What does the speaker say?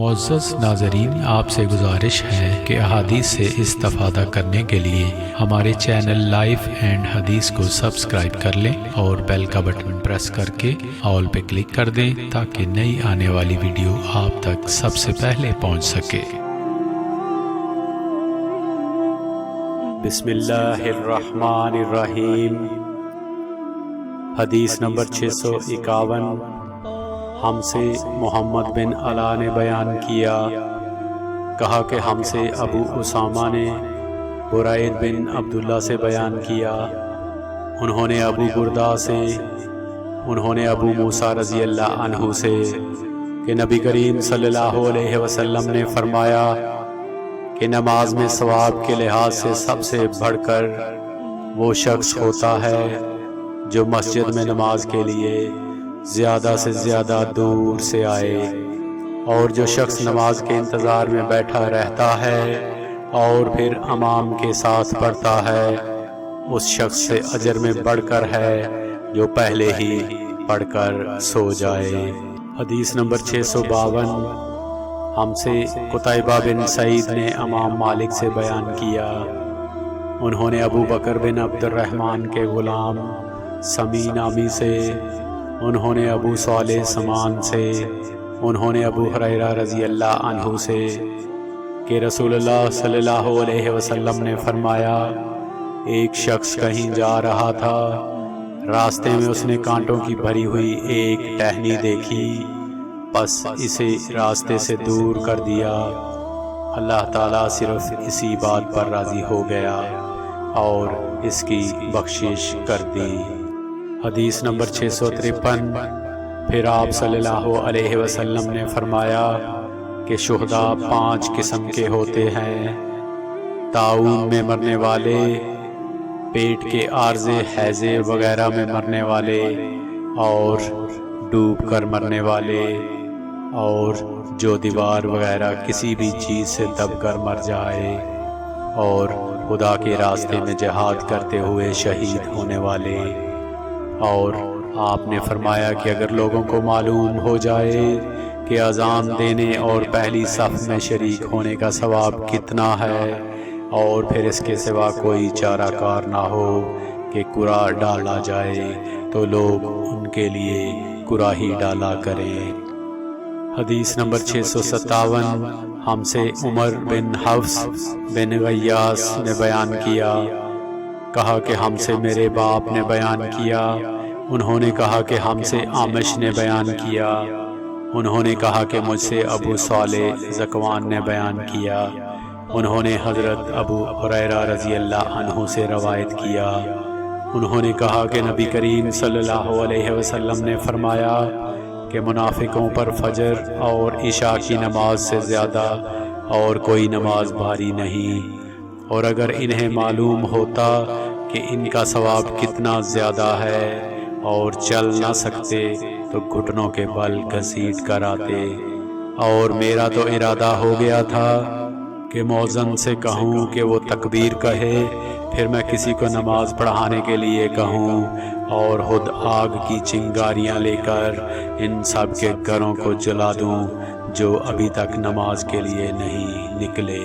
معزز ناظرین، آپ سے گزارش ہے کہ احادیث سے استفادہ کرنے کے لیے ہمارے چینل لائف اینڈ حدیث کو سبسکرائب کر لیں اور بیل کا بٹن پریس کر کے آل پہ کلک کر دیں تاکہ نئی آنے والی ویڈیو آپ تک سب سے پہلے پہنچ سکے۔ بسم اللہ الرحمن الرحیم۔ حدیث نمبر 651۔ ہم سے محمد بن علا نے بیان کیا، کہا کہ ہم سے ابو اسامہ نے برید بن عبداللہ سے بیان کیا، انہوں نے ابو بردہ سے، انہوں نے ابو موسیٰ رضی اللہ عنہ سے کہ نبی کریم صلی اللہ علیہ وسلم نے فرمایا کہ نماز میں ثواب کے لحاظ سے سب سے بڑھ کر وہ شخص ہوتا ہے جو مسجد میں نماز کے لیے زیادہ سے زیادہ دور سے آئے، اور جو شخص نماز کے انتظار میں بیٹھا رہتا ہے اور پھر امام کے ساتھ پڑھتا ہے، اس شخص سے اجر میں بڑھ کر ہے جو پہلے ہی پڑھ کر سو جائے۔ حدیث نمبر 652۔ ہم سے قتیبہ بن سعید نے امام مالک سے بیان کیا، انہوں نے ابو بکر بن عبد الرحمن کے غلام سمی نامی سے، انہوں نے ابو صالح سمان سے، انہوں نے ابو ہریرہ رضی اللہ عنہ سے کہ رسول اللہ صلی اللہ علیہ وسلم نے فرمایا، ایک شخص کہیں جا رہا تھا، راستے میں اس نے کانٹوں کی بھری ہوئی ایک ٹہنی دیکھی، بس اسے راستے سے دور کر دیا، اللہ تعالیٰ صرف اسی بات پر راضی ہو گیا اور اس کی بخشش کر دی۔ حدیث نمبر 653۔ پھر آپ صلی اللہ علیہ وسلم نے فرمایا کہ شہداء 5 قسم کے ہوتے ہیں: طاعون میں مرنے والے، پیٹ کے عارضے حیضے وغیرہ میں مرنے والے، اور ڈوب کر مرنے والے، اور جو دیوار وغیرہ کسی بھی چیز سے دب کر مر جائے، اور خدا کے راستے میں جہاد کرتے ہوئے شہید ہونے والے۔ اور آپ نے فرمایا کہ اگر لوگوں کو معلوم ہو جائے کہ اذان دینے اور پہلی صف میں شریک ہونے کا ثواب کتنا ہے، اور پھر اس کے سوا کوئی چارہ کار نہ ہو کہ قرآ ڈالا جائے، تو لوگ ان کے لیے قرآ ہی ڈالا کریں۔ حدیث نمبر 657۔ ہم سے عمر بن حفص بن غیاث نے بیان کیا، کہا کہ ہم سے میرے باپ نے بیان کیا، انہوں نے کہا کہ ہم سے عامش نے بیان کیا، انہوں نے کہا کہ مجھ سے ابو صالح ذکوان نے بیان کیا، انہوں نے حضرت ابو ہریرہ رضی اللہ عنہ سے روایت کیا، انہوں نے کہا کہ نبی کریم صلی اللہ علیہ وسلم نے فرمایا کہ منافقوں پر فجر اور عشاء کی نماز سے زیادہ اور کوئی نماز بھاری نہیں، اور اگر انہیں معلوم ہوتا کہ ان کا ثواب کتنا زیادہ ہے اور چل نہ سکتے تو گھٹنوں کے بل گھسیٹ کر آتے، اور میرا تو ارادہ ہو گیا تھا کہ مؤذن سے کہوں کہ وہ تکبیر کہے، پھر میں کسی کو نماز پڑھانے کے لیے کہوں اور خود آگ کی چنگاریاں لے کر ان سب کے گھروں کو جلا دوں جو ابھی تک نماز کے لیے نہیں نکلے۔